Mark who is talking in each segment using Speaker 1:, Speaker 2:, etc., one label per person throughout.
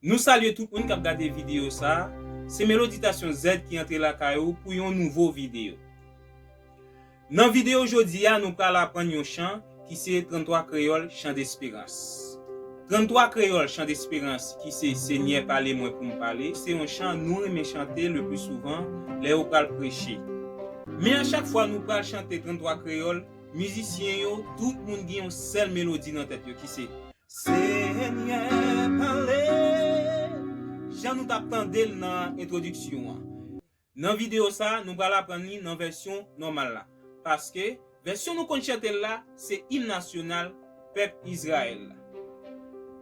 Speaker 1: Nous saluons tout le monde qui a regardé la vidéo ça. C'est Mélodytation Z qui entre la caillou pour une nouvelle vidéo. Dans la vidéo aujourd'hui, nous allons apprendre un chant qui c'est 33 créoles chant d'espérance. 33 créoles chant d'espérance qui c'est Seigneur parler moi pour me parler, c'est un chant nous aimons chanter le plus souvent les au prêcher. Mais à chaque fois nous allons chanter 33 créoles, musiciens tout le monde a une seule mélodie dans la tête qui c'est Seigneur parler. Jean nous t'attendait dans l'introduction. Dans la vidéo ça, nous allons apprendre dans la version normale parce que version nous qu'on chante là, c'est hymne national peuple Israël.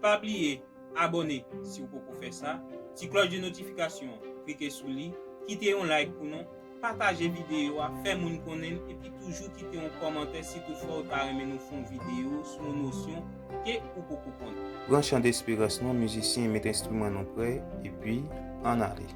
Speaker 1: Pas oublier abonner si vous pouvez faire ça, petit cloche de notification, cliquez sur lui, quittez un like pour nous, partagez vidéo, faire moun connaître et puis toujours quitter un commentaire si toutefois vous avez aimé nous faire une vidéo sur une notion que vous pouvez comprendre.
Speaker 2: Grand chant d'espérance, non musicien met instrument non prêt et puis en aller.